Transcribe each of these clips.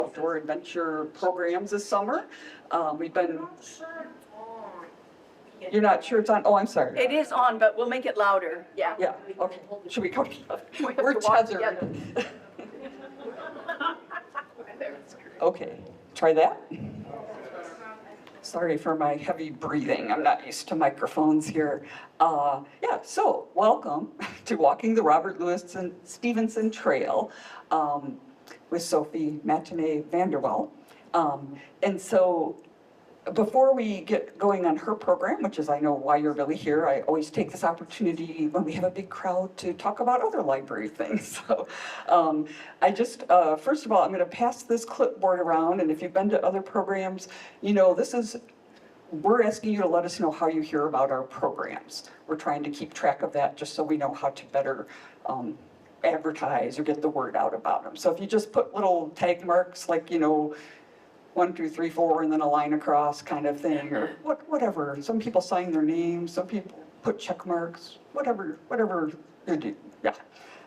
outdoor adventure programs this summer. We've been, you're not sure it's on? Oh, I'm sorry. It is on, but we'll make it louder. Yeah. Yeah, okay. Should we go? We have We're to walk tethered. together. Okay, try that. Sorry for my heavy breathing. I'm not used to microphones here. Yeah, so welcome to Walking the Robert Louis Stevenson Trail with Sophie Mathonnet-Vanderwell. And so before we get going on her program, which is I know why you're really here, I always take this opportunity when we have a big crowd to talk about other library things. So I just, first of all, I'm going to pass this clipboard around, and if you've been to other programs, you know, we're asking you to let us know how you hear about our programs. We're trying to keep track of that just so we know how to better advertise or get the word out about them. So if you just put little tag marks like, you know, 1, 2, 3, 4, and then a line across kind of thing, or whatever. Some people sign their names, some people put check marks, whatever you do, yeah.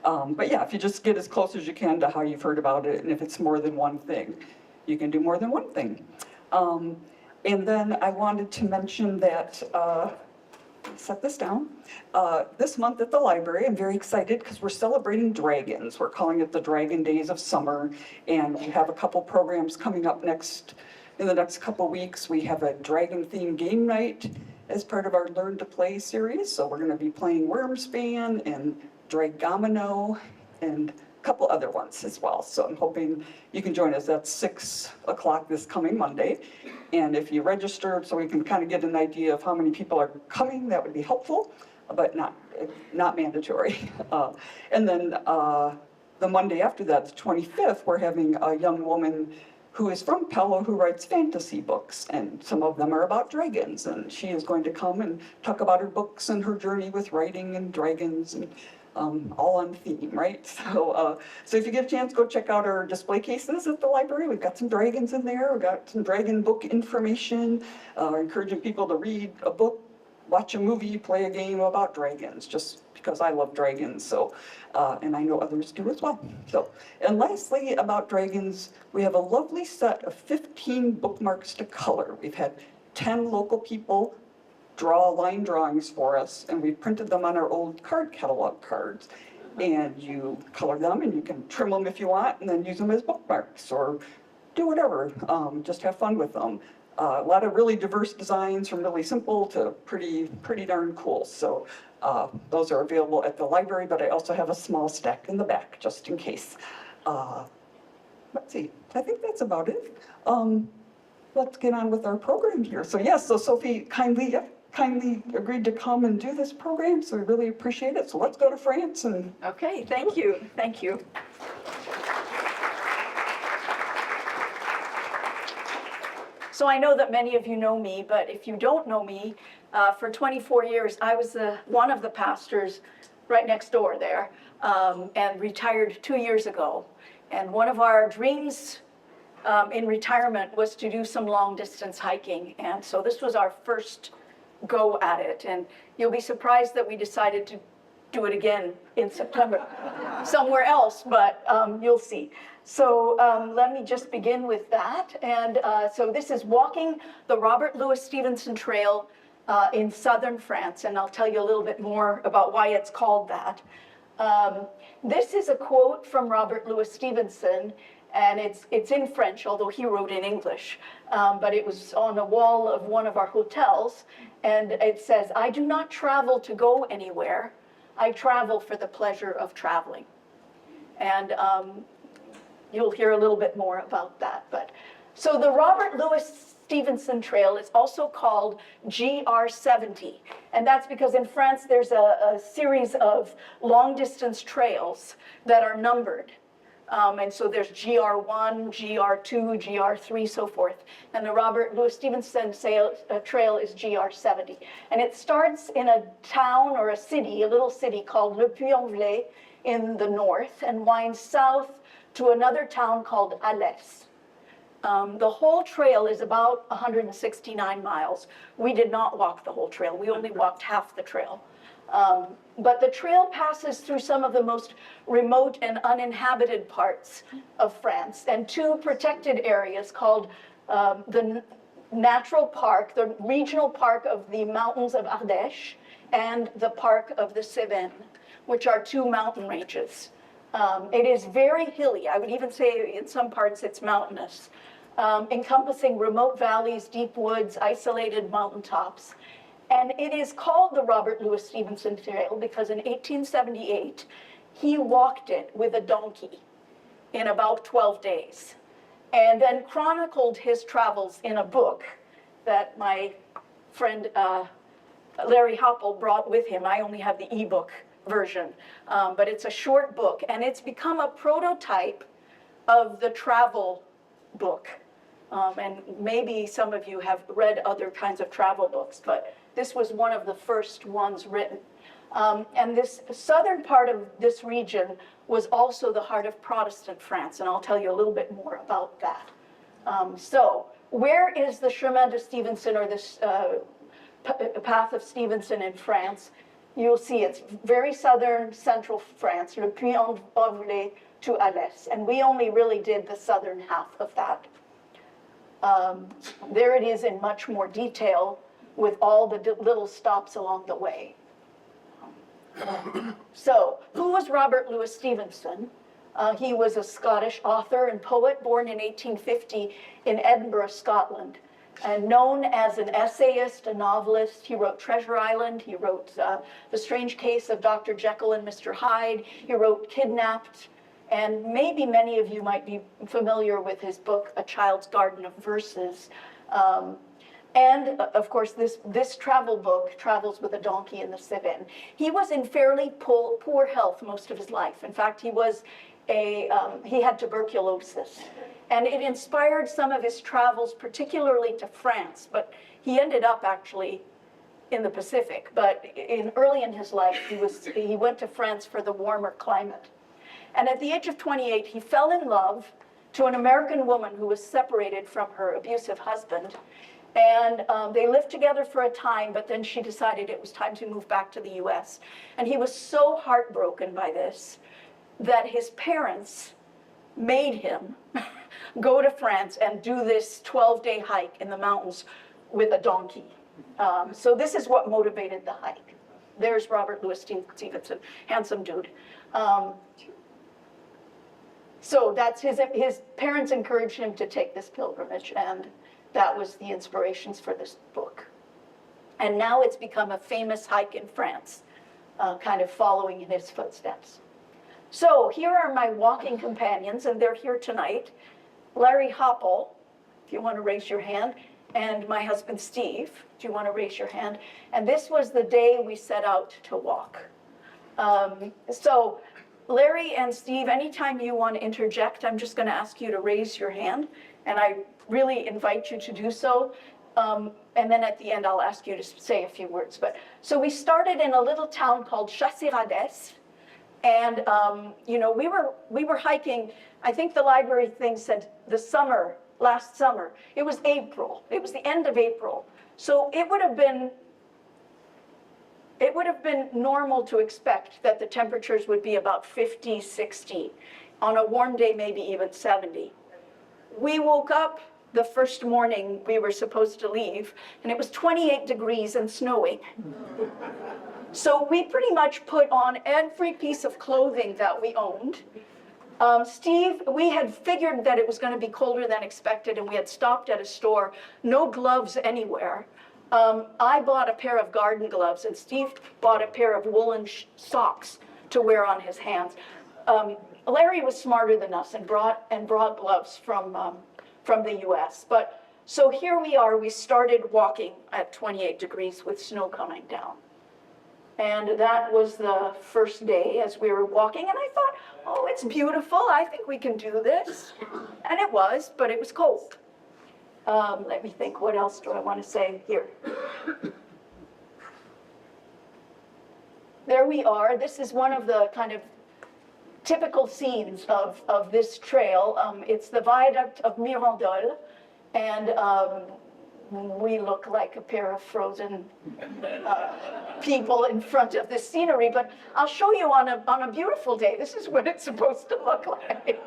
But yeah, if you just get as close as you can to how you've heard about it, and if it's more than one thing, you can do more than one thing. And then I wanted to mention that, set this down, this month at the library, I'm very excited because we're celebrating dragons. We're calling it the Dragon Days of Summer, and we have a couple programs coming up in the next couple weeks. We have a dragon-themed game night as part of our Learn to Play series, so we're going to be playing Wormspan and Dragomino and a couple other ones as well. So I'm hoping you can join us. That's 6 o'clock this coming Monday. And if you register, so we can kind of get an idea of how many people are coming, that would be helpful, but not mandatory. And then the Monday after that, the 25th, we're having a young woman who is from Pella who writes fantasy books, and some of them are about dragons. And she is going to come and talk about her books and her journey with writing and dragons, and all on theme, right? So if you get a chance, go check out our display cases at the library. We've got some dragons in there. We've got some dragon book information, encouraging people to read a book, watch a movie, play a game about dragons, just because I love dragons. So, and I know others do as well. So, and lastly, about dragons, we have a lovely set of 15 bookmarks to color. We've had 10 local people draw line drawings for us, and we printed them on our old card catalog cards. And you color them, and you can trim them if you want, and then use them as bookmarks, or do whatever. Just have fun with them. A lot of really diverse designs, from really simple to pretty darn cool. So those are available at the library, but I also have a small stack in the back, just in case. Let's see, I think that's about it. Let's get on with our program here. So yes, so Sophie kindly agreed to come and do this program, so we really appreciate it. So let's go to France and... Okay, thank you. So I know that many of you know me, but if you don't know me, for 24 years, I was one of the pastors right next door there, and retired 2 years ago. And one of our dreams in retirement was to do some long distance hiking. And so this was our first go at it. And you'll be surprised that we decided to do it again in September somewhere else, but you'll see. So let me just begin with that. And so this is Walking the Robert Louis Stevenson Trail in southern France, and I'll tell you a little bit more about why it's called that. This is a quote from Robert Louis Stevenson, and it's in French, although he wrote in English, but it was on a wall of one of our hotels, and it says, "I do not travel to go anywhere, I travel for the pleasure of traveling." And you'll hear a little bit more about that. But so the Robert Louis Stevenson Trail is also called GR70, and that's because in France there's a series of long-distance trails that are numbered. And so there's GR1, GR2, GR3, so forth. And the Robert Louis Stevenson Trail is GR70. And it starts in a town or a city, a little city called Le Puy-en-Velay in the north, and winds south to another town called Alès. The whole trail is about 169 miles. We did not walk the whole trail. We only walked half the trail. But the trail passes through some of the most remote and uninhabited parts of France, and two protected areas called the Natural Park, the Regional Park of the Mountains of Ardèche, and the Park of the Cévennes, which are two mountain ranges. It is very hilly. I would even say in some parts it's mountainous, encompassing remote valleys, deep woods, isolated mountaintops. And it is called the Robert Louis Stevenson Trail because in 1878, he walked it with a donkey in about 12 days, and then chronicled his travels in a book that my friend Larry Hoppel brought with him. I only have the ebook version, but it's a short book, and it's become a prototype of the travel book. And maybe some of you have read other kinds of travel books, but this was one of the first ones written. And this southern part of this region was also the heart of Protestant France, and I'll tell you a little bit more about that. So where is the Chemin de Stevenson, or this path of Stevenson in France? You'll see it's very southern, central France, Le Puy-en-Velay to Alès, and we only really did the southern half of that. There it is in much more detail with all the little stops along the way. So, who was Robert Louis Stevenson? He was a Scottish author and poet born in 1850 in Edinburgh, Scotland, and known as an essayist, a novelist. He wrote Treasure Island, he wrote The Strange Case of Dr. Jekyll and Mr. Hyde, he wrote Kidnapped, and maybe many of you might be familiar with his book, A Child's Garden of Verses. And of course, this travel book, Travels with a Donkey in the Cévennes. He was in fairly poor health most of his life. In fact, he had tuberculosis. And it inspired some of his travels, particularly to France, but he ended up actually in the Pacific. But early in his life, he went to France for the warmer climate. And at the age of 28, he fell in love to an American woman who was separated from her abusive husband. And they lived together for a time, but then she decided it was time to move back to the US. And he was so heartbroken by this that his parents made him go to France and do this 12-day hike in the mountains with a donkey. So this is what motivated the hike. There's Robert Louis Stevenson, handsome dude. So that's his parents encouraged him to take this pilgrimage, and that was the inspirations for this book. And now it's become a famous hike in France, kind of following in his footsteps. So here are my walking companions, and they're here tonight. Larry Hoppel, if you want to raise your hand, and my husband Steve, do you want to raise your hand? And this was the day we set out to walk. So Larry and Steve, anytime you want to interject, I'm just going to ask you to raise your hand, and I really invite you to do so. And then at the end, I'll ask you to say a few words. So we started in a little town called Chasséradès, and we were hiking. I think the library thing said last summer. It was April. It was the end of April. So it would have been normal to expect that the temperatures would be about 50, 60. On a warm day, maybe even 70. We woke up the first morning we were supposed to leave, and it was 28 degrees and snowing. So we pretty much put on every piece of clothing that we owned. Steve, we had figured that it was going to be colder than expected, and we had stopped at a store, no gloves anywhere. I bought a pair of garden gloves, and Steve bought a pair of woolen socks to wear on his hands. Larry was smarter than us and brought gloves from the US. But so here we are, we started walking at 28 degrees with snow coming down. And that was the first day as we were walking, and I thought, oh, it's beautiful, I think we can do this. And it was, but it was cold. Let me think, what else do I want to say here? There we are. This is one of the kind of typical scenes of this trail. It's the viaduct of Mirandole, and we look like a pair of frozen people in front of this scenery, but I'll show you on a beautiful day. This is what it's supposed to look like.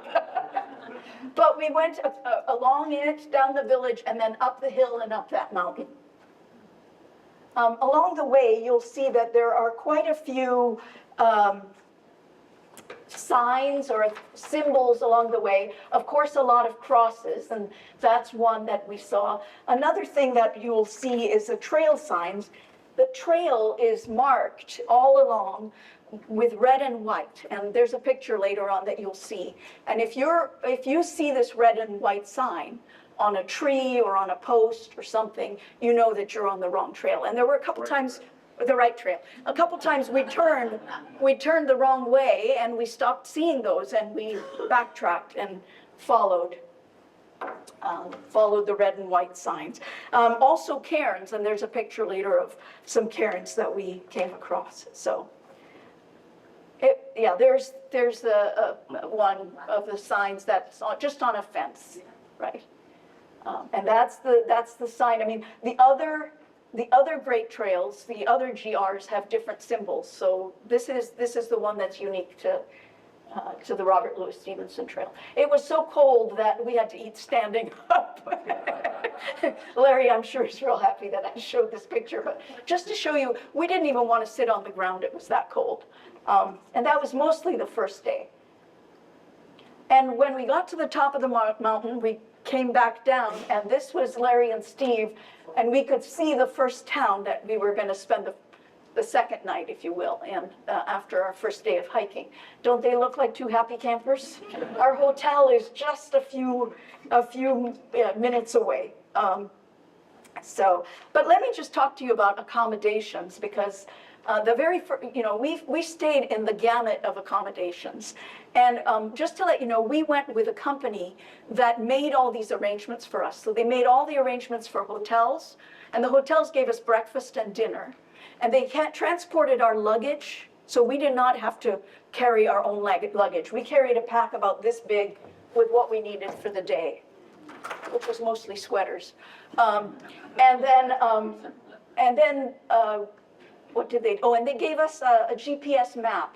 But we went along it, down the village, and then up the hill and up that mountain. Along the way, you'll see that there are quite a few signs or symbols along the way. Of course, a lot of crosses, and that's one that we saw. Another thing that you'll see is the trail signs. The trail is marked all along with red and white, and there's a picture later on that you'll see. And if you see this red and white sign on a tree or on a post or something, you know that you're on the wrong trail. And there were a couple times, the right trail. A couple times we turned the wrong way, and we stopped seeing those, and we backtracked and followed the red and white signs. Also cairns, and there's a picture later of some cairns that we came across. So, there's the one of the signs that's just on a fence, right? And that's the sign. I mean, the other great trails, the other GRs have different symbols. So this is the one that's unique to the Robert Louis Stevenson Trail. It was so cold that we had to eat standing up. Larry, I'm sure, is real happy that I showed this picture, but just to show you, we didn't even want to sit on the ground. It was that cold. And that was mostly the first day. And when we got to the top of the mountain, we came back down, and this was Larry and Steve, and we could see the first town that we were going to spend the second night, if you will, and after our first day of hiking. Don't they look like two happy campers? Our hotel is just a few minutes away. But let me just talk to you about accommodations, because we stayed in the gamut of accommodations. And just to let you know, we went with a company that made all these arrangements for us. So they made all the arrangements for hotels, and the hotels gave us breakfast and dinner. And they transported our luggage, so we did not have to carry our own luggage. We carried a pack about this big with what we needed for the day, which was mostly sweaters. And then what did they? Oh, and they gave us a GPS map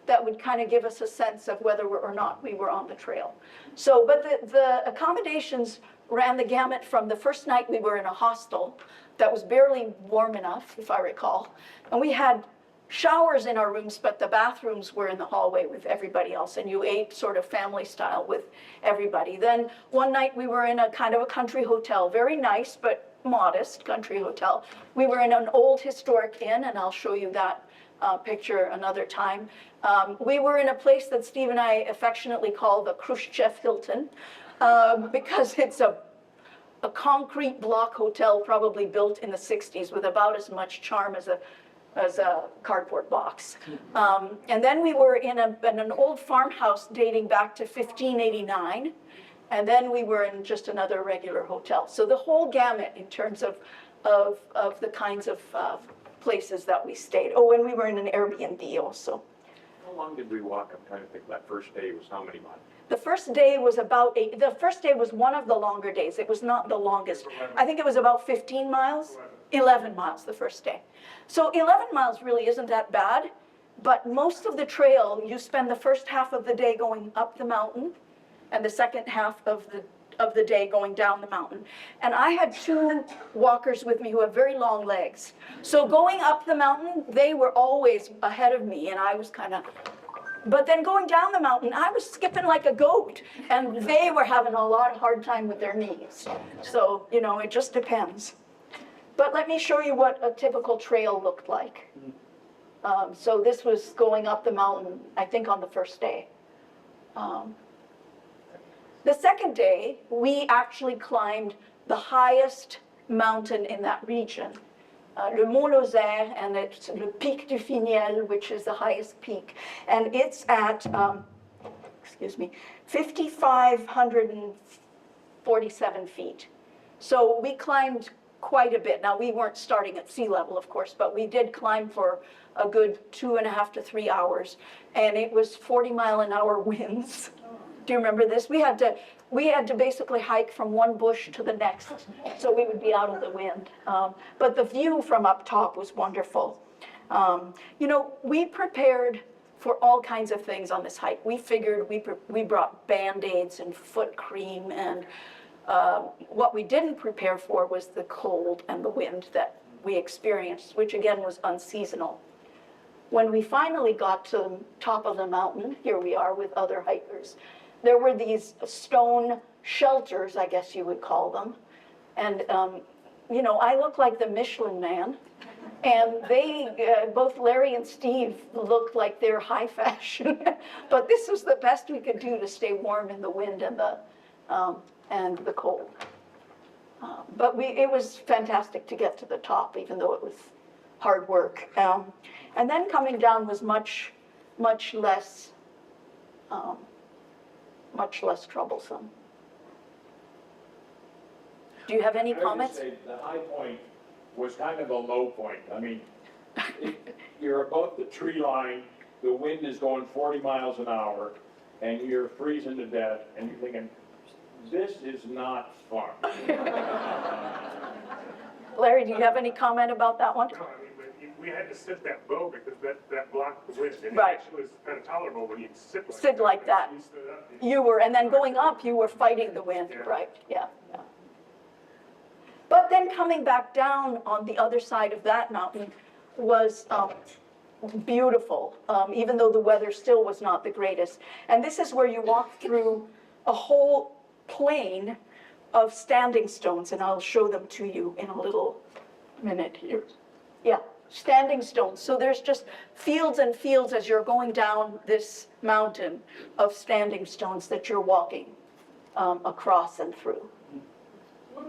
that would kind of give us a sense of whether or not we were on the trail. So, but the accommodations ran the gamut from the first night we were in a hostel that was barely warm enough, if I recall. And we had showers in our rooms, but the bathrooms were in the hallway with everybody else, and you ate sort of family style with everybody. Then one night we were in a kind of a country hotel, very nice, but modest country hotel. We were in an old historic inn, and I'll show you that picture another time. We were in a place that Steve and I affectionately call the Khrushchev Hilton, because it's a concrete block hotel probably built in the 60s with about as much charm as a cardboard box. And then we were in an old farmhouse dating back to 1589. And then we were in just another regular hotel. So the whole gamut in terms of the kinds of places that we stayed. Oh, and we were in an Airbnb also. How long did we walk? I'm trying to think. That first day was how many miles? The first day was the first day was one of the longer days. It was not the longest. I think it was about 15 miles, 11 miles the first day. So 11 miles really isn't that bad, but most of the trail, you spend the first half of the day going up the mountain, and the second half of the day going down the mountain. And I had two walkers with me who have very long legs. So going up the mountain, they were always ahead of me, and I was kind of, but then going down the mountain, I was skipping like a goat, and they were having a hard time with their knees. So, it just depends. But let me show you what a typical trail looked like. So this was going up the mountain, I think on the first day. The second day, we actually climbed the highest mountain in that region, Le Mont Lozère, and it's Le Pic du Finiel, which is the highest peak. And it's at, 5,547 feet. So we climbed quite a bit. Now, we weren't starting at sea level, of course, but we did climb for a good 2.5 to 3 hours. And it was 40-mile-an-hour winds. Do you remember this? We had to we had to basically hike from one bush to the next, so we would be out of the wind. But the view from up top was wonderful. You know, we prepared for all kinds of things on this hike. We figured we brought Band-Aids and foot cream, and what we didn't prepare for was the cold and the wind that we experienced, which again was unseasonal. When we finally got to the top of the mountain, here we are with other hikers, there were these stone shelters, I guess you would call them. And, you know, I look like the Michelin Man. And they, both Larry and Steve, looked like they're high fashion. But this was the best we could do to stay warm in the wind and the cold. But it was fantastic to get to the top, even though it was hard work. And then coming down was much less troublesome. Do you have any comments? I would just say the high point was kind of a low point. I mean, you're above the tree line, the wind is going 40 miles an hour, and you're freezing to death, and you're thinking, this is not fun. Larry, do you have any comment about that one? No, I mean, but we had to sit that bow because that blocked the wind. And Right. it actually was kind of tolerable when you sit Sit like that. You stood up. You were, and then going up, you were fighting the wind, Yeah. right? Yeah. But then coming back down on the other side of that mountain was beautiful, even though the weather still was not the greatest. And this is where you walk through a whole plain of standing stones, and I'll show them to you in a little minute here. Yeah, standing stones. So there's just fields and fields as you're going down this mountain of standing stones that you're walking across and through.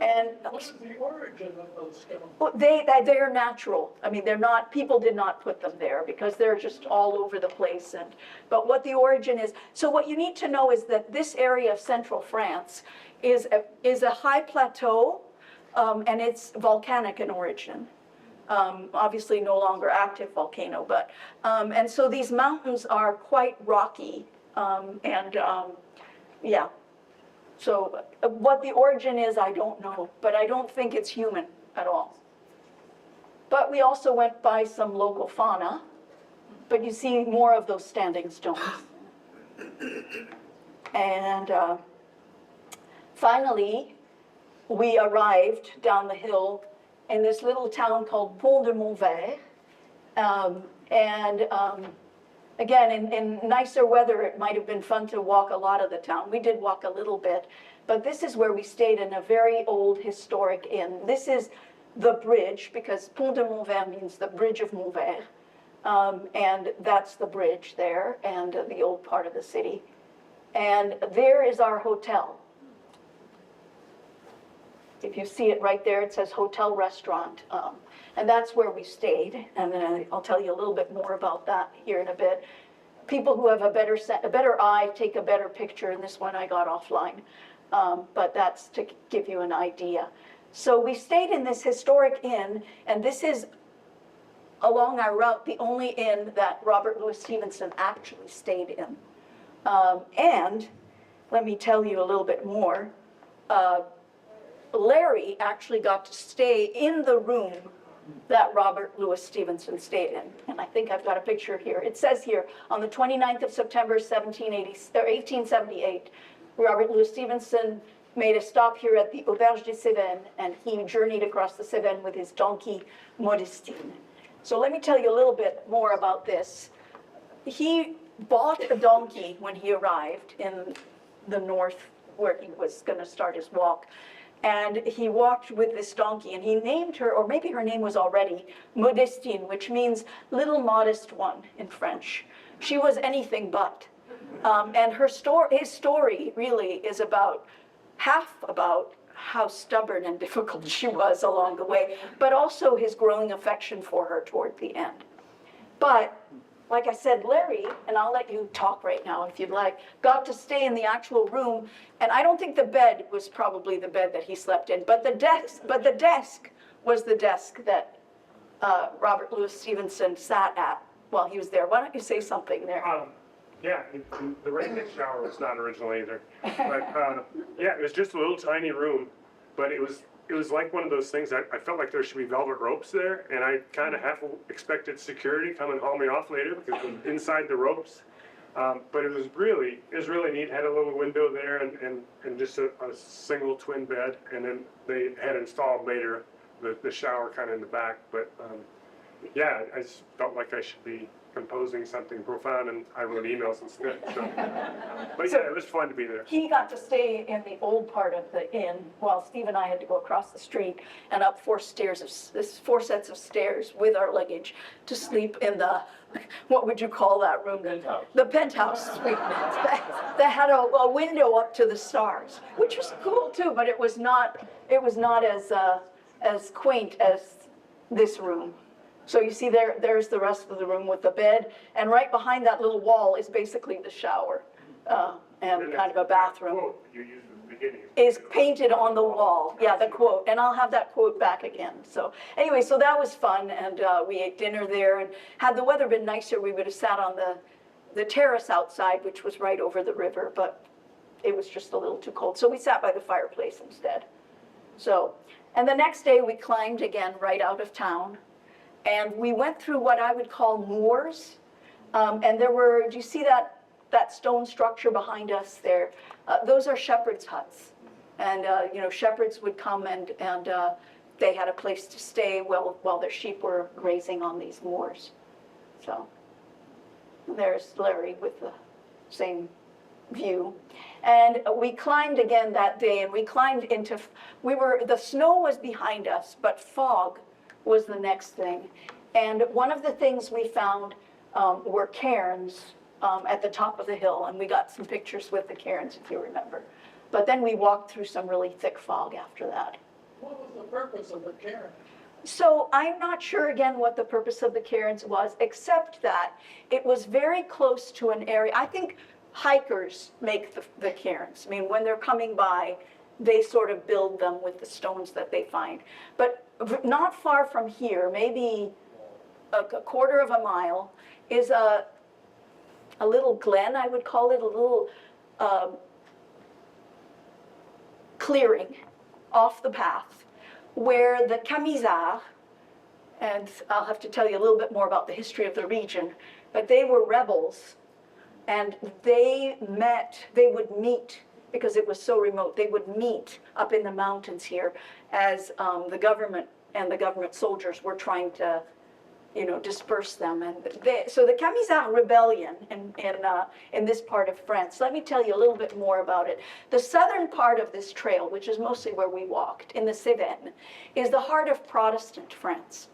And What is the origin of those stones? well, they're natural. I mean, they're not, people did not put them there because they're just all over the place. But what the origin is, so what you need to know is that this area of central France is a high plateau, and it's volcanic in origin. Obviously no longer active volcano, but, and so these mountains are quite rocky, yeah. So what the origin is, I don't know, but I don't think it's human at all. But we also went by some local fauna, but you see more of those standing stones. And finally, we arrived down the hill in this little town called Pont-de-Montvert. Again, in nicer weather, it might have been fun to walk a lot of the town. We did walk a little bit, but this is where we stayed in a very old historic inn. This is the bridge, because Pont de Montvert means the bridge of Montvert. And that's the bridge there, and the old part of the city. And there is our hotel. If you see it right there, it says Hotel Restaurant. And that's where we stayed, and I'll tell you a little bit more about that here in a bit. People who have a better eye take a better picture, and this one I got offline. But that's to give you an idea. So we stayed in this historic inn, and this is, along our route, the only inn that Robert Louis Stevenson actually stayed in. And let me tell you a little bit more. Larry actually got to stay in the room that Robert Louis Stevenson stayed in. And I think I've got a picture here. It says here, on the 29th of September, 1878, Robert Louis Stevenson made a stop here at the Auberge de Cévennes, and he journeyed across the Cévennes with his donkey, Modestine. So let me tell you a little bit more about this. He bought a donkey when he arrived in the north, where he was going to start his walk. And he walked with this donkey, and he named her, or maybe her name was already, Modestine, which means little modest one in French. She was anything but. And his story really is half about how stubborn and difficult she was along the way, but also his growing affection for her toward the end. But like I said, Larry, and I'll let you talk right now if you'd like, got to stay in the actual room, and I don't think the bed was probably the bed that he slept in, but the desk was the desk that Robert Louis Stevenson sat at while he was there. Why don't you say something there? Yeah, the rain shower was not original either. But, yeah, it was just a little tiny room, but it was like one of those things that I felt like there should be velvet ropes there, and I kind of half expected security come and haul me off later because it was inside the ropes. But it was really neat. Had a little window there and just a single twin bed, and then they had installed later the shower kind of in the back. But yeah, I just felt like I should be composing something profound, and I wrote emails instead. So, but yeah, it was fun to be there. He got to stay in the old part of the inn, while Steve and I had to go across the street and up four sets of stairs with our luggage to sleep in the, what would you call that room? Penthouse. The penthouse suite that had a window up to the stars, which was cool too, but it was not as quaint as this room. So you see there's the rest of the room with the bed, and right behind that little wall is basically the shower and kind of a bathroom. Quote you used at the beginning. Is painted on the wall. Yeah, the quote, and I'll have that quote back again. So anyway, so that was fun, and we ate dinner there, and had the weather been nicer, we would have sat on the terrace outside, which was right over the river, but it was just a little too cold. So we sat by the fireplace instead. So, and the next day we climbed again right out of town. And we went through what I would call moors. And there were, do you see that stone structure behind us there? Those are shepherds' huts. And, shepherds would come and they had a place to stay while their sheep were grazing on these moors. So there's Larry with the same view. And we climbed again that day, and we climbed into, the snow was behind us, but fog was the next thing. And one of the things we found were cairns at the top of the hill, and we got some pictures with the cairns, if you remember. But then we walked through some really thick fog after that. What was the purpose of the cairn? So I'm not sure again what the purpose of the cairns was, except that it was very close to an area. I think hikers make the cairns. I mean, when they're coming by, they sort of build them with the stones that they find. But not far from here, maybe a quarter of a mile, is a little glen, I would call it, a little clearing off the path, where the Camisards, and I'll have to tell you a little bit more about the history of the region, but they were rebels, and they would meet, because it was so remote, they would meet up in the mountains here as the government and the government soldiers were trying to, disperse them. And so the Camisards rebellion in this part of France, let me tell you a little bit more about it. The southern part of this trail, which is mostly where we walked, in the Cévennes, is the heart of Protestant France.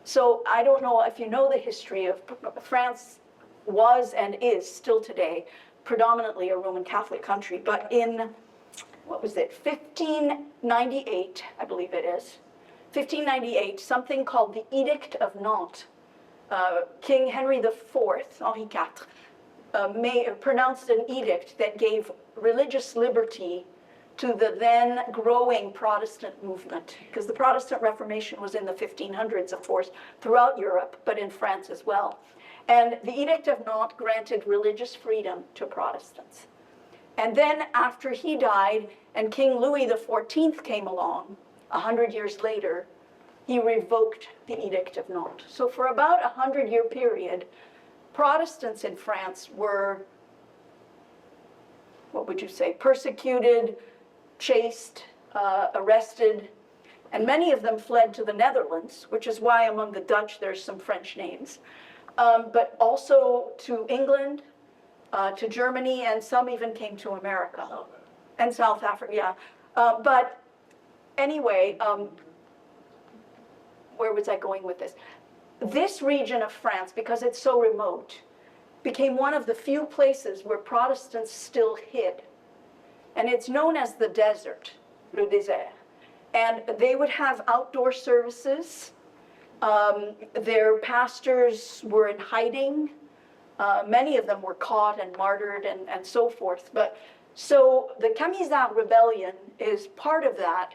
So I don't know if you know the history of France. Was and is still today predominantly a Roman Catholic country, but in, 1598, I believe it is, 1598, something called the Edict of Nantes, King Henry IV, Henri IV, pronounced an edict that gave religious liberty to the then growing Protestant movement, because the Protestant Reformation was in the 1500s, of course, throughout Europe, but in France as well. And the Edict of Nantes granted religious freedom to Protestants. And then after he died and King Louis XIV came along, 100 years later, he revoked the Edict of Nantes. So for about a 100-year period, Protestants in France were, persecuted, chased, arrested, and many of them fled to the Netherlands, which is why among the Dutch there's some French names. But also to England, to Germany, and some even came to America. And South Africa, yeah. But anyway, where was I going with this? This region of France, because it's so remote, became one of the few places where Protestants still hid. And it's known as the desert, le désert. And they would have outdoor services. Their pastors were in hiding. Many of them were caught and martyred and so forth. But so the Camisards rebellion is part of that.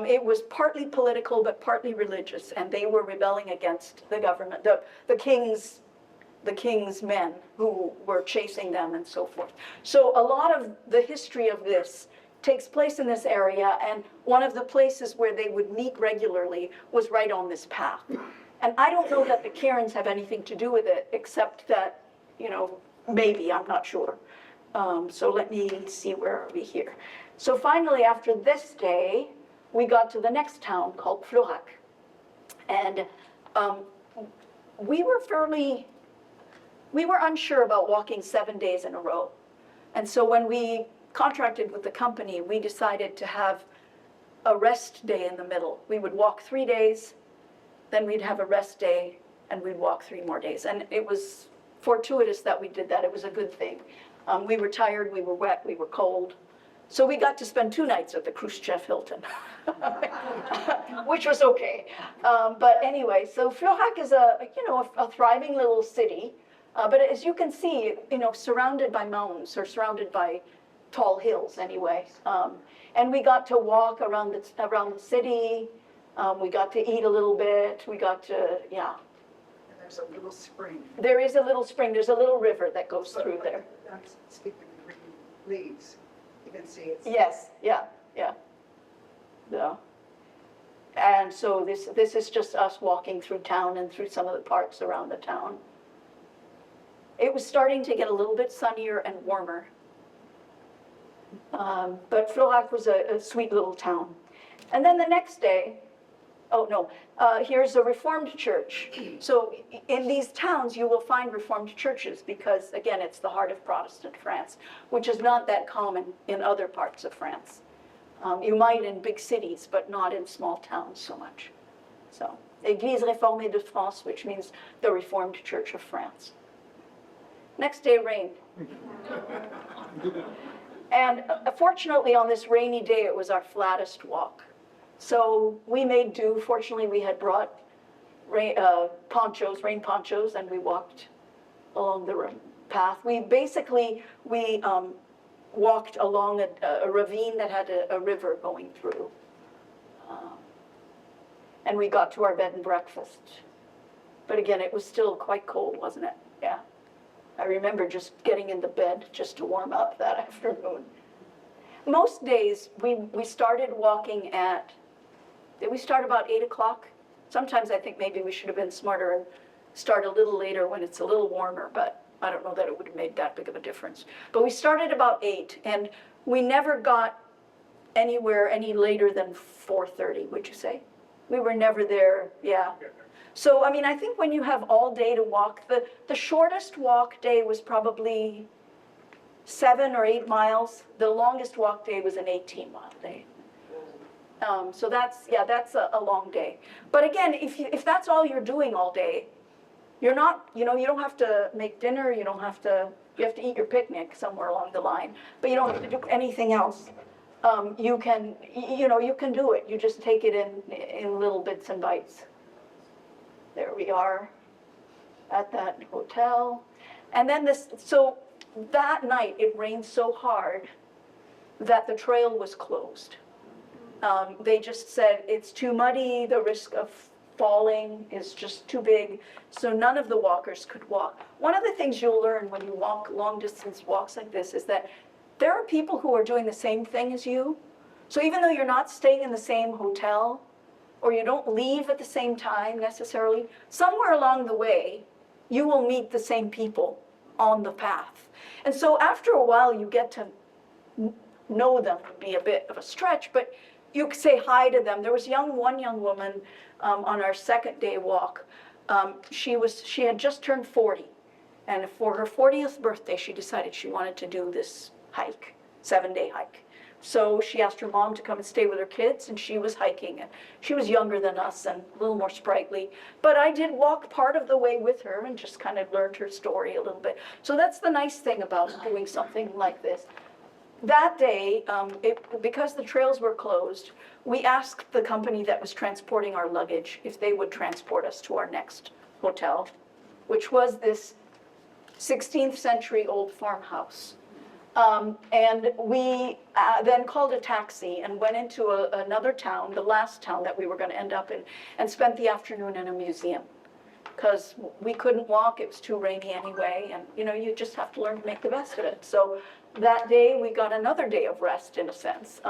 It was partly political, but partly religious, and they were rebelling against the government, the king's the king's men who were chasing them and so forth. So a lot of the history of this takes place in this area, and one of the places where they would meet regularly was right on this path. And I don't know that the cairns have anything to do with it, except that, you know, maybe, I'm not sure. So let me see, where are we here? So finally, after this day, we got to the next town called Florac. And we were unsure about walking 7 days in a row. And so when we contracted with the company, we decided to have a rest day in the middle. We would walk 3 days, then we'd have a rest day, and we'd walk 3 more days. And it was fortuitous that we did that. It was a good thing. We were tired, we were wet, we were cold. So we got to spend 2 nights at the Khrushchev Hilton, which was okay. But anyway, so Florac is a thriving little city. But as you can see, surrounded by mountains, or surrounded by tall hills anyway. And we got to walk around the city. We got to eat a little bit. We got to, yeah. And there's a little spring. There is a little spring. There's a little river that goes through there. I'm speaking of green leaves. You can see it's. Yes, yeah. And so this is just us walking through town and through some of the parks around the town. It was starting to get a little bit sunnier and warmer. But Florac was a sweet little town. And then the next day, here's a Reformed church. So in these towns, you will find Reformed churches because, again, it's the heart of Protestant France, which is not that common in other parts of France. You might in big cities, but not in small towns so much. So, Église réformée de France, which means the Reformed Church of France. Next day, rain. And Fortunately, on this rainy day, it was our flattest walk. So we made do. Fortunately, we had brought rain ponchos, and we walked along the path. We walked along a ravine that had a river going through. And we got to our bed and breakfast. But again, it was still quite cold, wasn't it? Yeah. I remember just getting into bed just to warm up that afternoon. Most days, we started walking at, did we start about 8 o'clock? Sometimes I think maybe we should have been smarter and start a little later when it's a little warmer, but I don't know that it would have made that big of a difference. But we started about 8, and we never got anywhere any later than 4:30, would you say? We were never there, yeah. So, I mean, I think when you have all day to walk, the shortest walk day was probably 7 or 8 miles. The longest walk day was an 18-mile day. So that's a long day. But again, if that's all you're doing all day, you're not, you don't have to make dinner, you have to eat your picnic somewhere along the line, but you don't have to do anything else. You can do it. You just take it in little bits and bites. There we are at that hotel. And then so that night it rained so hard that the trail was closed. They just said it's too muddy, the risk of falling is just too big, so none of the walkers could walk. One of the things you'll learn when you walk long distance walks like this is that there are people who are doing the same thing as you. So even though you're not staying in the same hotel, or you don't leave at the same time necessarily, somewhere along the way, you will meet the same people on the path. And so after a while, you get to know them, would be a bit of a stretch, but you could say hi to them. There was one young woman on our second day walk. She had just turned 40. And for her 40th birthday, she decided she wanted to do this hike, 7-day hike. So she asked her mom to come and stay with her kids, and she was hiking. And she was younger than us and a little more sprightly. But I did walk part of the way with her and just kind of learned her story a little bit. So that's the nice thing about doing something like this. That day, because the trails were closed, we asked the company that was transporting our luggage if they would transport us to our next hotel, which was this 16th century old farmhouse. And we then called a taxi and went into another town, the last town that we were going to end up in, and spent the afternoon in a museum. because we couldn't walk, it was too rainy anyway, and you know, you just have to learn to make the best of it. So that day, we got another day of rest in a sense.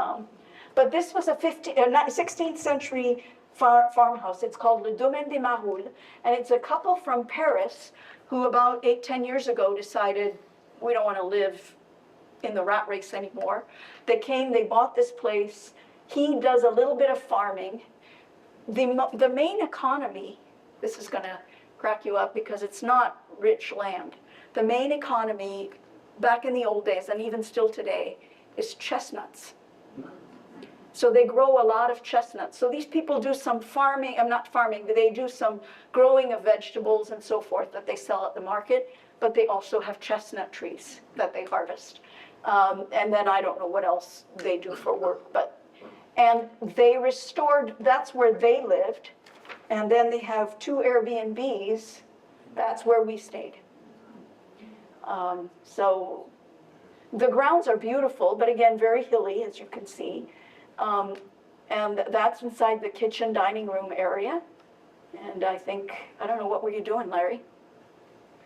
But this was a 16th century farmhouse. It's called Le Domaine des Maroules, and it's a couple from Paris who about 8-10 years ago decided we don't want to live in the rat race anymore. They came, they bought this place. He does a little bit of farming. The main economy, this is going to crack you up because it's not rich land. The main economy back in the old days and even still today is chestnuts. So they grow a lot of chestnuts. So these people do some farming, not farming, but they do some growing of vegetables and so forth that they sell at the market, but they also have chestnut trees that they harvest. And then I don't know what else they do for work, and they restored, that's where they lived. And then they have 2 Airbnbs, that's where we stayed. So the grounds are beautiful, but again, very hilly, as you can see. And that's inside the kitchen dining room area. And I don't know, what were you doing, Larry?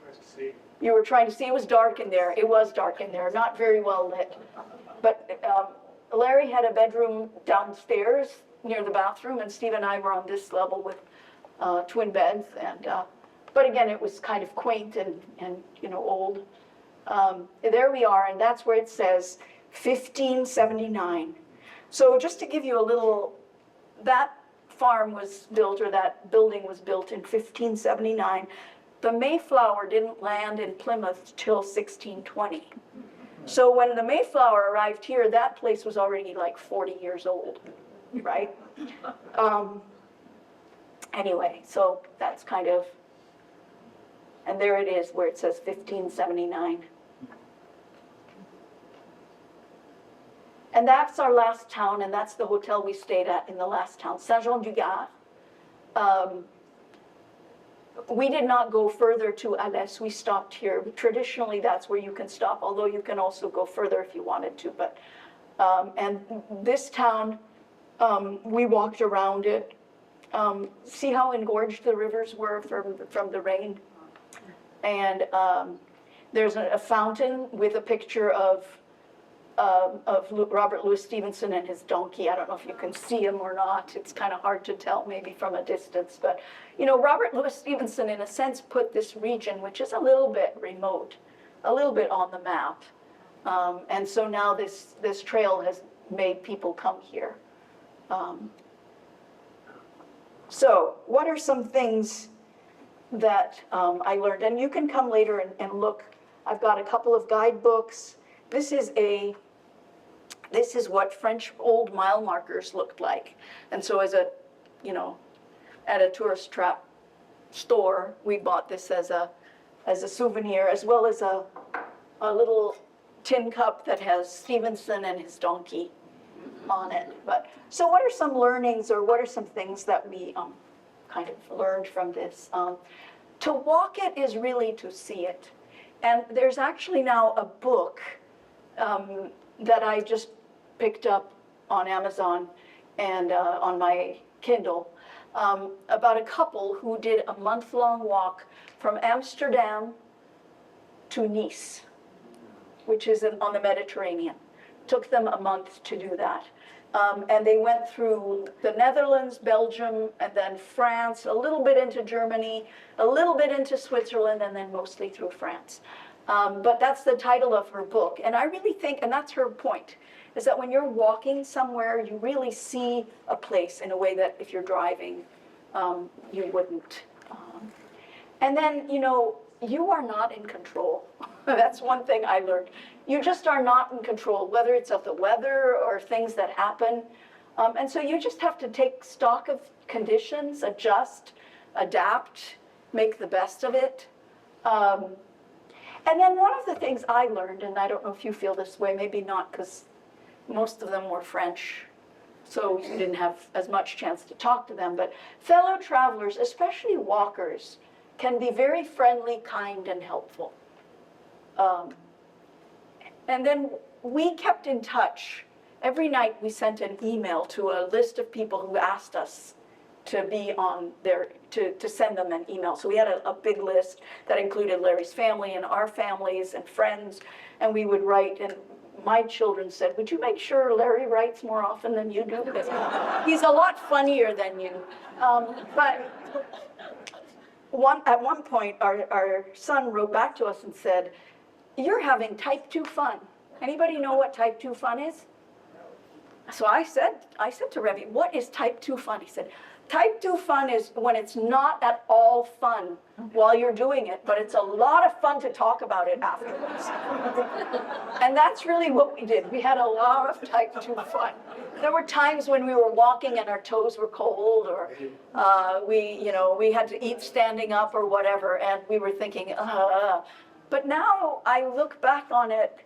Trying to see. You were trying to see, it was dark in there. It was dark in there, not very well lit. But Larry had a bedroom downstairs near the bathroom, and Steve and I were on this level with twin beds. And but again, it was kind of quaint and you know, old. There we are, and that's where it says 1579. So just to give you a little, that farm was built, or that building was built in 1579. The Mayflower didn't land in Plymouth till 1620. So when the Mayflower arrived here, that place was already like 40 years old, right? Anyway, so that's kind of, and there it is where it says 1579. And that's our last town, and that's the hotel we stayed at in the last town, Saint-Jean-du-Gard. We did not go further to Alès, we stopped here. Traditionally, that's where you can stop, although you can also go further if you wanted to. But and this town, we walked around it. See how engorged the rivers were from the rain? And there's a fountain with a picture of Robert Louis Stevenson and his donkey. I don't know if you can see him or not. It's kind of hard to tell maybe from a distance. But, you know, Robert Louis Stevenson, in a sense, put this region, which is a little bit remote, a little bit on the map. And so now this trail has made people come here. So what are some things that I learned? And you can come later and look. I've got a couple of guidebooks. This is what French old mile markers looked like. And so as at a tourist trap store, we bought this as a souvenir, as well as a little tin cup that has Stevenson and his donkey on it. But so what are some learnings, or what are some things that we kind of learned from this? To walk it is really to see it. And there's actually now a book that I just picked up on Amazon and on my Kindle about a couple who did a month-long walk from Amsterdam to Nice, which is on the Mediterranean. Took them a month to do that. And they went through the Netherlands, Belgium, and then France, a little bit into Germany, a little bit into Switzerland, and then mostly through France. But that's the title of her book. And I really think, and that's her point, is that when you're walking somewhere, you really see a place in a way that if you're driving, you wouldn't. And then, you know, you are not in control. That's one thing I learned. You just are not in control, whether it's of the weather or things that happen. And so you just have to take stock of conditions, adjust, adapt, make the best of it. And then one of the things I learned, and I don't know if you feel this way, maybe not, because most of them were French, so you didn't have as much chance to talk to them, but fellow travelers, especially walkers, can be very friendly, kind, and helpful. And then we kept in touch. Every night we sent an email to a list of people who asked us to be on their, to send them an email. So we had a big list that included Larry's family and our families and friends, and we would write, and my children said, would you make sure Larry writes more often than you do? Because he's a lot funnier than you. But at one point, our son wrote back to us and said, you're having type 2 fun. Anybody know what type 2 fun is? So I said to Revy, what is type 2 fun? He said, type 2 fun is when it's not at all fun while you're doing it, but it's a lot of fun to talk about it afterwards. And that's really what we did. We had a lot of type 2 fun. There were times when we were walking and our toes were cold, or we had to eat standing up or whatever, and we were thinking, But now I look back on it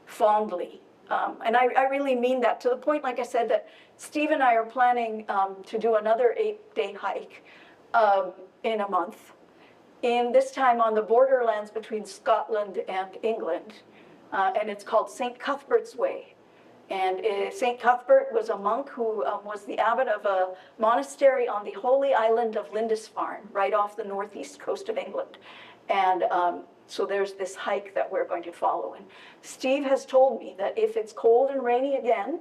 fondly. And I really mean that, to the point, like I said, that Steve and I are planning to do another 8-day hike in a month. This time on the borderlands between Scotland and England. And it's called St. Cuthbert's Way. And St. Cuthbert was a monk who was the abbot of a monastery on the holy island of Lindisfarne, right off the northeast coast of England. And so there's this hike that we're going to follow. And Steve has told me that if it's cold and rainy again,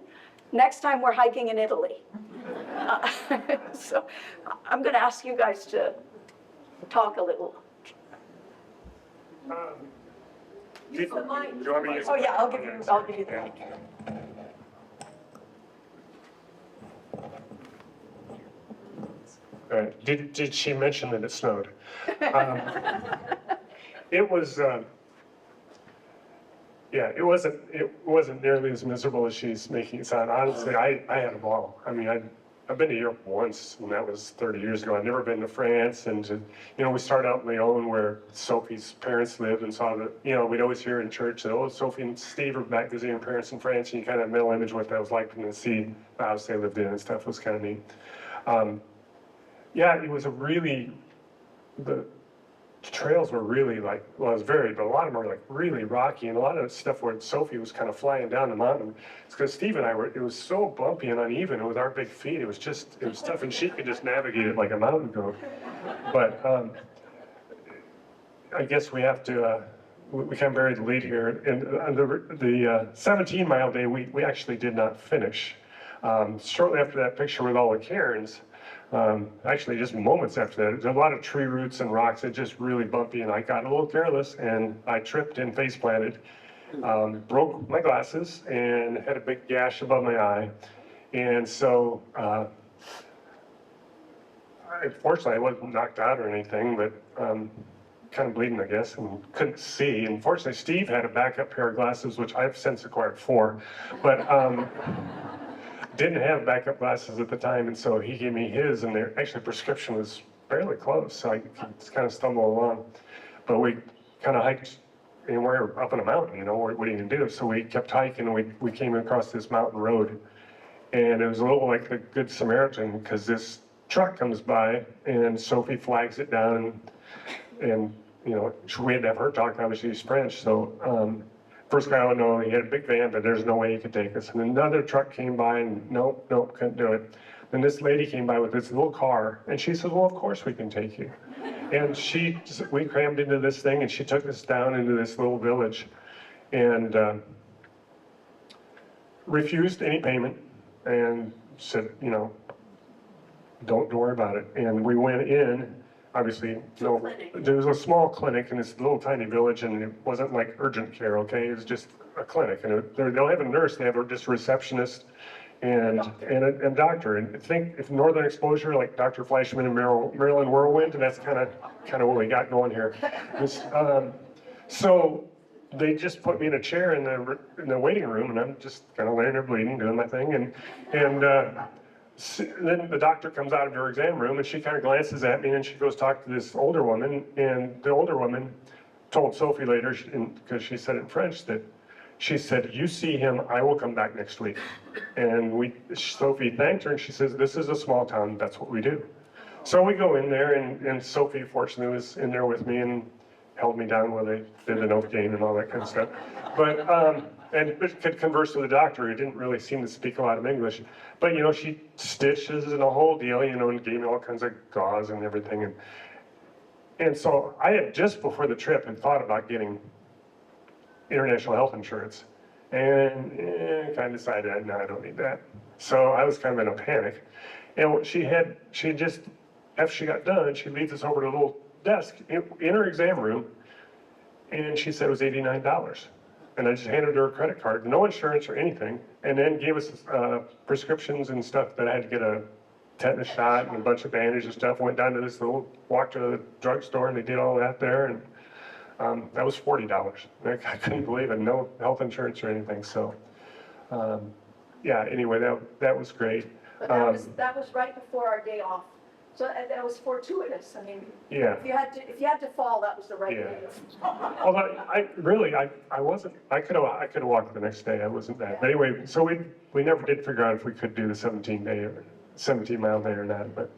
next time we're hiking in Italy. So I'm going to ask you guys to talk a little. Do you want me to use? Oh yeah, I'll give you the mic. All right. Did she mention that it snowed? It was, it wasn't nearly as miserable as she's making it sound. Honestly, I had a ball. I mean, I've been to Europe once, and that was 30 years ago. I'd never been to France, and we started out in Lyon, where Sophie's parents lived, and saw that, we'd always hear in church that, oh, Sophie and Steve are back visiting their parents in France, and you kind of have a mental image of what that was like, and then see the house they lived in and stuff. It was kind of neat. It was the trails were really it was varied, but a lot of them were really rocky, and a lot of stuff where Sophie was kind of flying down the mountain. It's because Steve and I it was so bumpy and uneven, and with our big feet, it was tough, and she could just navigate it like a mountain goat. But I guess we have to, we kind of buried the lead here. And the 17-mile day, we actually did not finish. Shortly after that picture with all the cairns, actually just moments after that, there's a lot of tree roots and rocks. It's just really bumpy, and I got a little careless, and I tripped and face planted, broke my glasses, and had a big gash above my eye. And so, fortunately, I wasn't knocked out or anything, but kind of bleeding, I guess, and couldn't see. And fortunately, Steve had a backup pair of glasses, which I've since acquired 4, but didn't have backup glasses at the time, and so he gave me his, and their prescription was fairly close, so I could kind of stumble along. But we kind of hiked, and we're up on a mountain, what are you gonna do? So we kept hiking, and we came across this mountain road, and it was a little like the Good Samaritan, because this truck comes by, and Sophie flags it down, and we had to have her talk, obviously she's French, so first guy I would know, he had a big van, but there's no way he could take us. And another truck came by, and nope, couldn't do it. Then this lady came by with this little car, and she said, well, of course we can take you. And we crammed into this thing, and she took us down into this little village, and refused any payment, and said, don't worry about it. And we went in. Obviously, there was a small clinic in this little tiny village, and it wasn't like urgent care, okay? It was just a clinic, and they'll have a nurse, they have just a receptionist and a doctor. And think if Northern Exposure, like Dr. Fleischman and Marilyn Whirlwind, and that's kind of what we got going here. So they just put me in a chair in the waiting room, and I'm just kind of laying there bleeding, doing my thing, and then the doctor comes out of her exam room, and she kind of glances at me, and she goes talk to this older woman, and the older woman told Sophie later, because she said it in French, that she said, you see him, I will come back next week. And Sophie thanked her, and she says, this is a small town, that's what we do. So we go in there, and Sophie fortunately was in there with me and held me down while they did the Novocaine and all that kind of stuff. But and could converse with the doctor who didn't really seem to speak a lot of English. But, she stitches and a whole deal, and gave me all kinds of gauze and everything. And so I had just before the trip had thought about getting international health insurance. And kind of decided, no, I don't need that. So I was kind of in a panic. And she just, after she got done, she leads us over to a little desk in her exam room. And she said it was $89. And I just handed her a credit card, no insurance or anything, and then gave us prescriptions and stuff that I had to get a tetanus shot and a bunch of bandages and stuff. Went down to this little, walked to the drugstore and they did all that there. And that was $40. I couldn't believe it, no health insurance or anything. So, yeah, anyway, that was great. But that was right before our day off. So that was fortuitous. I mean, Yeah. if you had to fall, that was the right Yeah. day. Although I wasn't, I could have walked the next day. I wasn't bad. But anyway, so we never did figure out if we could do the 17-mile day or not. But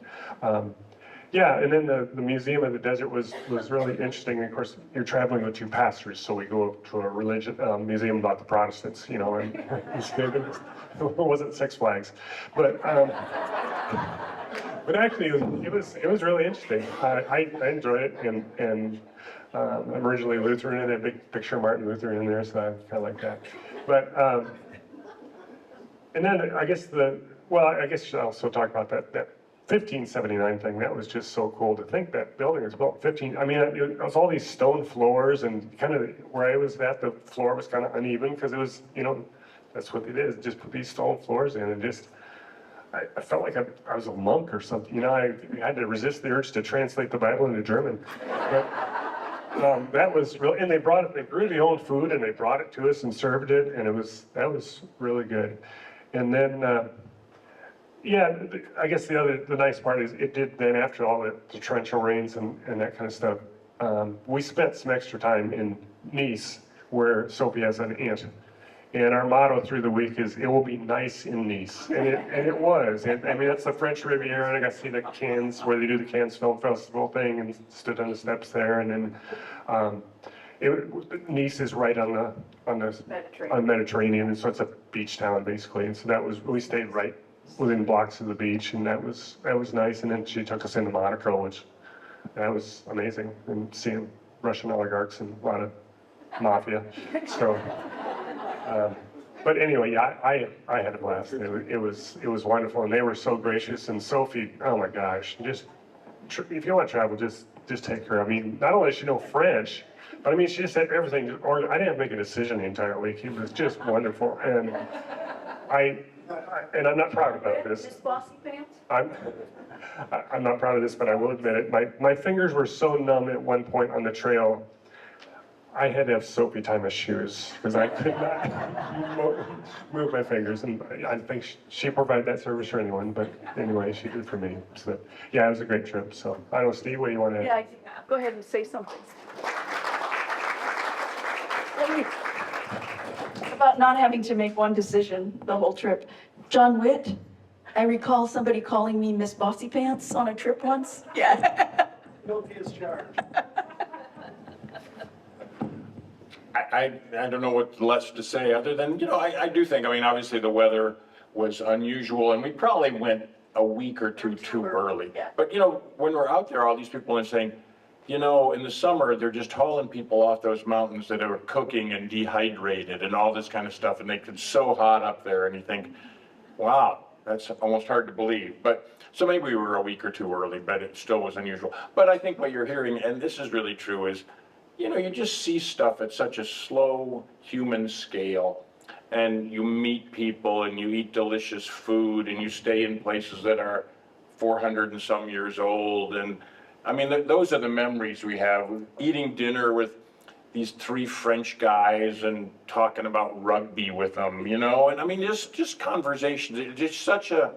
yeah, and then the Museum of the Desert was really interesting. Of course, you're traveling with two pastors, so we go to a religion museum about the Protestants, and it wasn't Six Flags, but. But actually, it was really interesting. I enjoyed it, and I'm originally Lutheran, and a big picture of Martin Luther in there, so I kind of like that. But and then I guess I guess I'll also talk about that 1579 thing. That was just so cool to think that building was built 15. I mean, it was all these stone floors, and kind of where I was at, the floor was kind of uneven because it was, that's what it is. Just put these stone floors in, and just. I felt like I was a monk or something. I had to resist the urge to translate the Bible into German. But that was really, and they grew their own food and they brought it to us and served it, and that was really good. And then, yeah, I guess the nice part is it did then after all the torrential rains and that kind of stuff, we spent some extra time in Nice where Sophie has an aunt. And our motto through the week is, it will be nice in Nice. And it was. I mean, that's the French Riviera, and I got to see the Cannes, where they do the Cannes Film Festival thing, and stood on the steps there. And then Nice is right on the Mediterranean, and so it's a beach town, basically. And so we stayed right within blocks of the beach, and that was nice. And then she took us into Monaco, which that was amazing, and seeing Russian oligarchs and a lot of mafia. So. But anyway, yeah, I had a blast. It was wonderful, and they were so gracious. And Sophie, oh my gosh, just if you want to travel, just take her. I mean, not only does she know French, but I mean, she just had everything. Or I didn't have to make a decision the entire week. It was just wonderful, and I'm not proud about this. Miss Bossy Pants? I'm not proud of this, but I will admit it. My fingers were so numb at one point on the trail. I had to have Sophie tie my shoes because I could not move my fingers, and I think she provided that service for anyone, but anyway, she did for me. So yeah, it was a great trip. So I don't know, Steve, what do you want to add? Yeah, go ahead and say something. About not having to make one decision the whole trip. John Witt, I recall somebody calling me Miss Bossy Pants on a trip once. Yeah. Guilty as charged. I don't know what less to say other than, I do think, obviously the weather was unusual and we probably went a week or two too early. Yeah. But, when we're out there, all these people are saying, in the summer, they're just hauling people off those mountains that are cooking and dehydrated and all this kind of stuff, and it's so hot up there, and you think, wow, that's almost hard to believe. But so maybe we were a week or two early, but it still was unusual. But I think what you're hearing, and this is really true, is you just see stuff at such a slow human scale, and you meet people and you eat delicious food and you stay in places that are 400 and some years old. And those are the memories we have, eating dinner with these three French guys and talking about rugby with them, and just conversations. It's just such a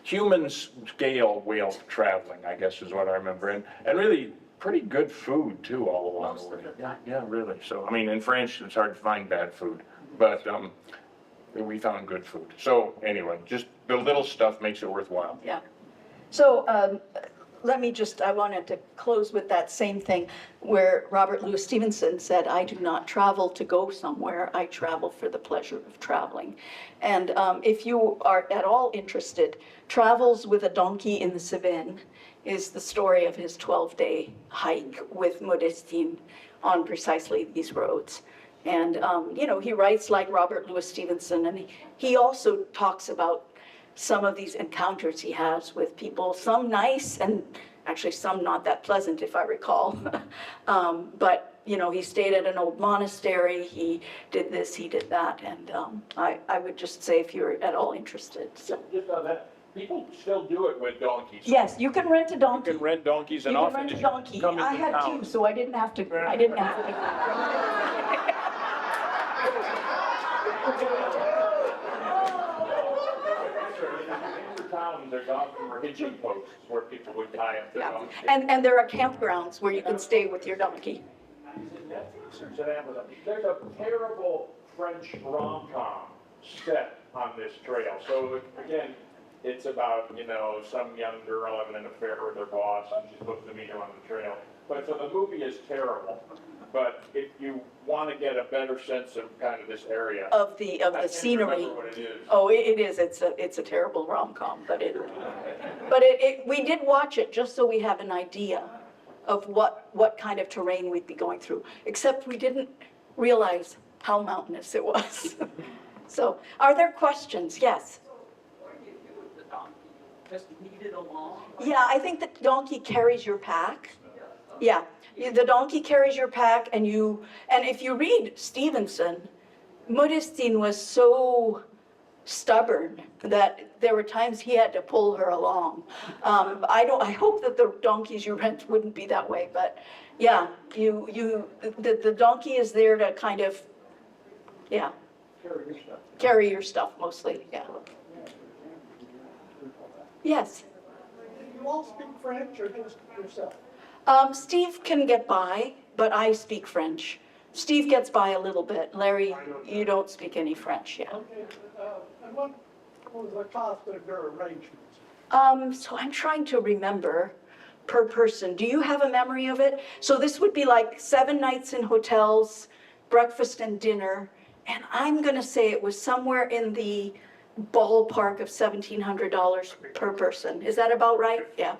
human scale way of traveling, I guess is what I remember. And really, pretty good food too all along the way. Yeah, really. So in French it's hard to find bad food, but we found good food. So anyway, just the little stuff makes it worthwhile. Yeah. So I wanted to close with that same thing where Robert Louis Stevenson said, I do not travel to go somewhere, I travel for the pleasure of traveling. And if you are at all interested, Travels with a Donkey in the Cévennes is the story of his 12-day hike with Modestine on precisely these roads. And, he writes like Robert Louis Stevenson, and he also talks about some of these encounters he has with people, some nice and actually some not that pleasant, if I recall. But, he stayed at an old monastery, he did this, he did that, and I would just say if you're at all interested. So. Just on that, people still do it with donkeys. Yes, you can rent a donkey. You can rent donkeys and You can often rent a as donkey. you come I into had town. two, so I didn't have to. Town, there's often hitching posts where people would tie up their Yeah. donkeys. And there are campgrounds where you can stay with your donkey. There's a terrible French rom-com set on this trail. So again, it's about, some young girl having an affair with her boss and she's supposed to meet her on the trail. But so the movie is terrible. But if you want to get a better sense of kind of this area. Of the I can't scenery. remember what it is. Oh, it is. It's a terrible rom-com, but we did watch it just so we have an idea of what kind of terrain we'd be going through, except we didn't realize how mountainous it was. So, are there questions? Yes. What do you do with the donkey? Just lead it along? Yeah, I think the donkey carries your pack. Yeah, the donkey carries your pack, and if you read Stevenson, Modestine was so stubborn that there were times he had to pull her along. I hope that the donkeys you rent wouldn't be that way, but yeah, the donkey is there to kind of, yeah, carry your stuff mostly, yeah. Yes. You all speak French or just yourself? Steve can get by, but I speak French. Steve gets by a little bit. Larry, you don't speak any French, yeah. Okay, and what was the cost of your arrangements? So I'm trying to remember per person. Do you have a memory of it? So this would be like 7 nights in hotels, breakfast and dinner, and I'm gonna say it was somewhere in the ballpark of $1,700 per person. Is that about right? Yeah.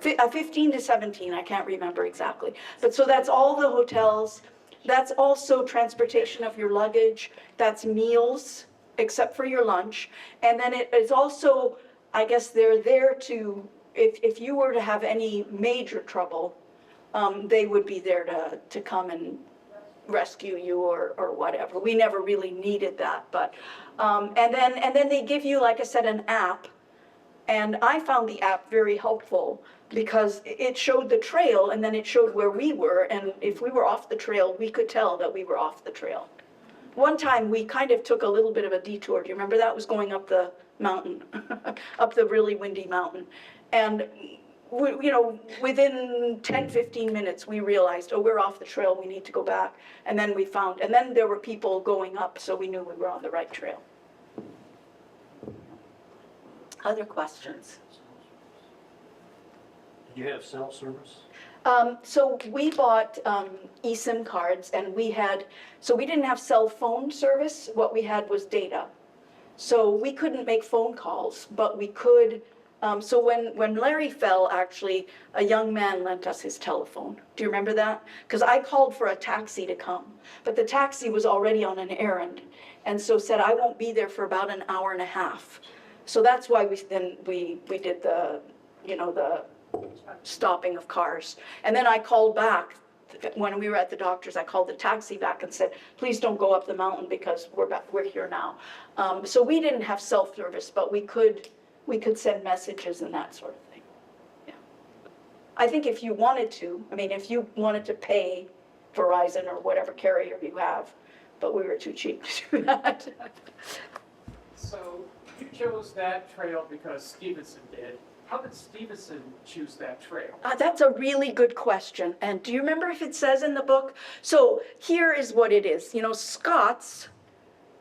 15 to 17, I can't remember exactly. But so that's all the hotels. That's also transportation of your luggage. That's meals, except for your lunch. And then it is also, I guess they're there to, if you were to have any major trouble, they would be there to come and rescue you or whatever. We never really needed that, but, and then they give you, like I said, an app. And I found the app very helpful because it showed the trail and then it showed where we were. And if we were off the trail, we could tell that we were off the trail. One time we kind of took a little bit of a detour. Do you remember that? Was going up the mountain, up the really windy mountain. And within 10, 15 minutes, we realized, oh, we're off the trail, we need to go back. And then and then there were people going up, so we knew we were on the right trail. Other questions? Did you have cell service? So we bought eSIM cards and we didn't have cell phone service, what we had was data. So we couldn't make phone calls, but we could, so when Larry fell, actually, a young man lent us his telephone. Do you remember that? Because I called for a taxi to come, but the taxi was already on an errand, and so said I won't be there for about an hour and a half. So that's why we did the stopping of cars. And then I called back, when we were at the doctor's, I called the taxi back and said, please don't go up the mountain because we're here now. So we didn't have cell service, but we could send messages and that sort of thing. Yeah. I think if you wanted to, if you wanted to pay Verizon or whatever carrier you have, but we were too cheap to do that. So you chose that trail because Stevenson did. How did Stevenson choose that trail? That's a really good question. And do you remember if it says in the book? So here is what it is. Scots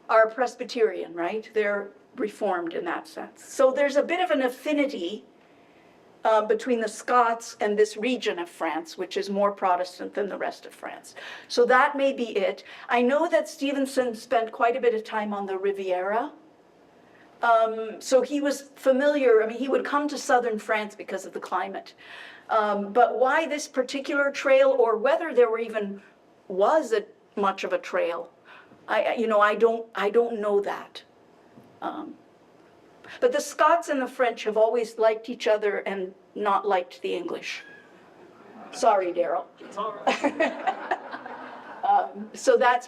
are Presbyterian, right? They're Reformed in that sense. So there's a bit of an affinity between the Scots and this region of France, which is more Protestant than the rest of France. So that may be it. I know that Stevenson spent quite a bit of time on the Riviera. So he was familiar, I mean, he would come to southern France because of the climate. But why this particular trail, or whether there was much of a trail, I don't know that. But the Scots and the French have always liked each other and not liked the English. Sorry, Daryl. It's all right.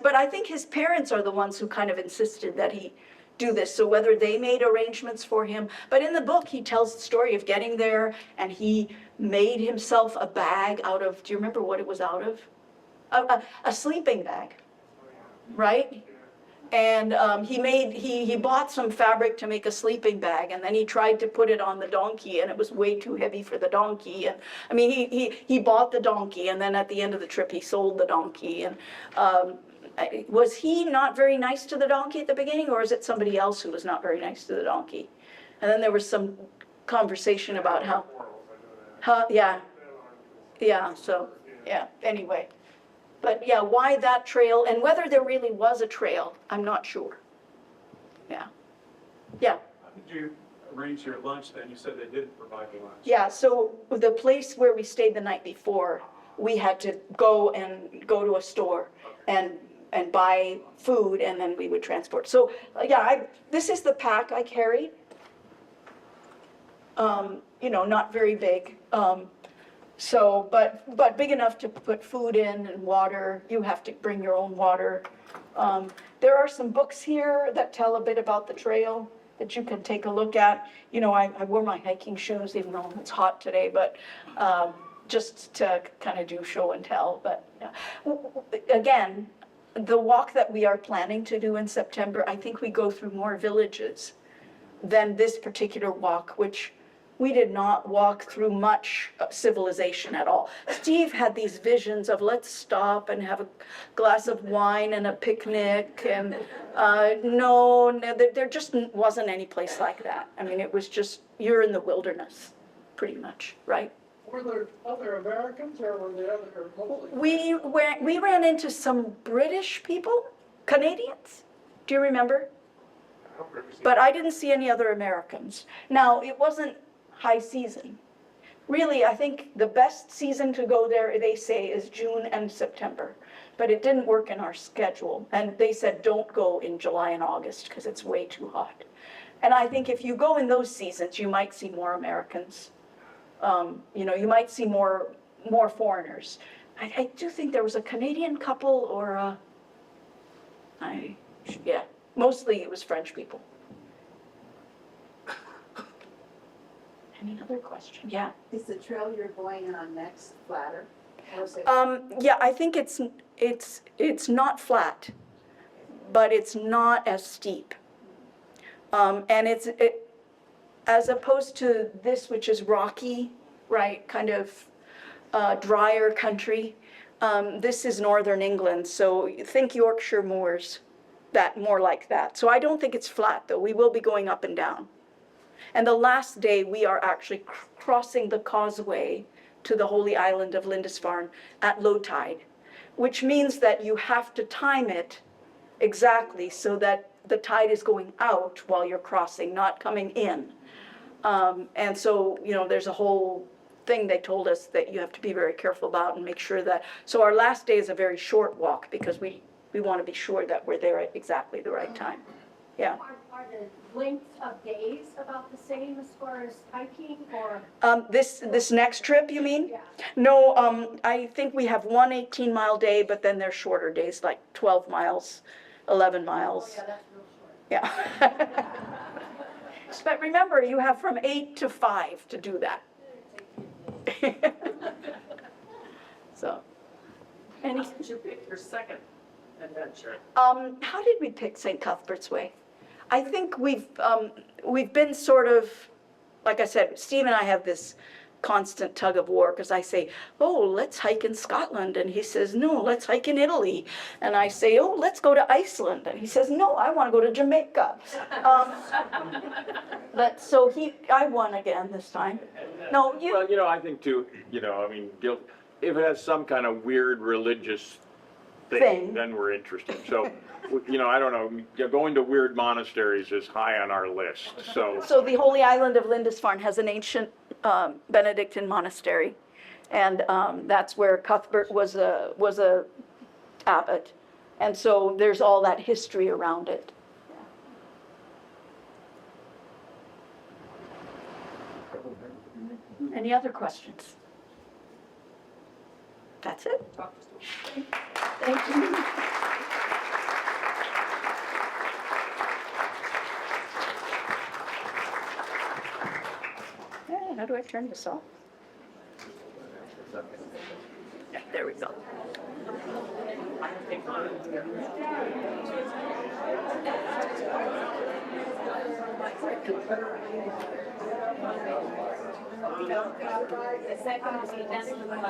But I think his parents are the ones who kind of insisted that he do this. So whether they made arrangements for him, but in the book he tells the story of getting there, and he made himself a bag out of, do you remember what it was out of? A sleeping bag, right? And he bought some fabric to make a sleeping bag, and then he tried to put it on the donkey, and it was way too heavy for the donkey. And I mean, he bought the donkey, and then at the end of the trip, he sold the donkey. And was he not very nice to the donkey at the beginning, or is it somebody else who was not very nice to the donkey? And then there was some conversation about anyway. But yeah, why that trail, and whether there really was a trail, I'm not sure. Yeah. How did you arrange your lunch then? You said they didn't provide you lunch. Yeah, so the place where we stayed the night before, we had to go to a store and buy food, and then we would transport. So yeah, this is the pack I carried. Not very big. But big enough to put food in and water. You have to bring your own water. There are some books here that tell a bit about the trail that you can take a look at. I wore my hiking shoes even though it's hot today, but just to kind of do show and tell. But again, the walk that we are planning to do in September, I think we go through more villages than this particular walk, which we did not walk through much civilization at all. Steve had these visions of let's stop and have a glass of wine and a picnic, and no, there just wasn't any place like that. I mean, it was just, you're in the wilderness, pretty much, right? Were there other Americans, or were there other mostly? We ran into some British people, Canadians. Do you remember? But I didn't see any other Americans. Now, it wasn't high season. Really, I think the best season to go there, they say, is June and September. But it didn't work in our schedule. And they said, don't go in July and August because it's way too hot. And I think if you go in those seasons, you might see more Americans. You might see more foreigners. I do think there was a Canadian couple, or mostly it was French people. Any other question? Yeah. Is the trail you're going on next flatter? Or is it? Yeah, I think it's not flat, but it's not as steep. And it as opposed to this, which is rocky, right, kind of drier country. This is northern England, so think Yorkshire moors, more like that. So I don't think it's flat, though. We will be going up and down. And the last day, we are actually crossing the causeway to the holy island of Lindisfarne at low tide, which means that you have to time it exactly so that the tide is going out while you're crossing, not coming in. And so, there's a whole thing they told us that you have to be very careful about and make sure that, so our last day is a very short walk because we want to be sure that we're there at exactly the right time. Yeah. Are the lengths of days about the same as far as hiking, or? This next trip, you mean? Yeah. No, I think we have one 18-mile day, but then there's shorter days, like 12 miles, 11 miles. Oh, yeah, that's real short. Yeah. But remember, you have from 8 to 5 to do that. So. How did you pick your second adventure? How did we pick St. Cuthbert's Way? I think we've been sort of, like I said, Steve and I have this constant tug of war because I say, oh, let's hike in Scotland. And he says, no, let's hike in Italy. And I say, oh, let's go to Iceland. And he says, no, I want to go to Jamaica. But so I won again this time. No, you, Well, I think too, I mean, if it has some kind of weird religious Thing. thing, then we're interested. So, I don't know, going to weird monasteries is high on our list, so. so the Holy Island of Lindisfarne has an ancient Benedictine monastery. And that's where Cuthbert was a abbot. And so there's all that history around it. Any other questions? That's it? Thank you. How do I turn this off? Yeah, there we go. The second is the best one.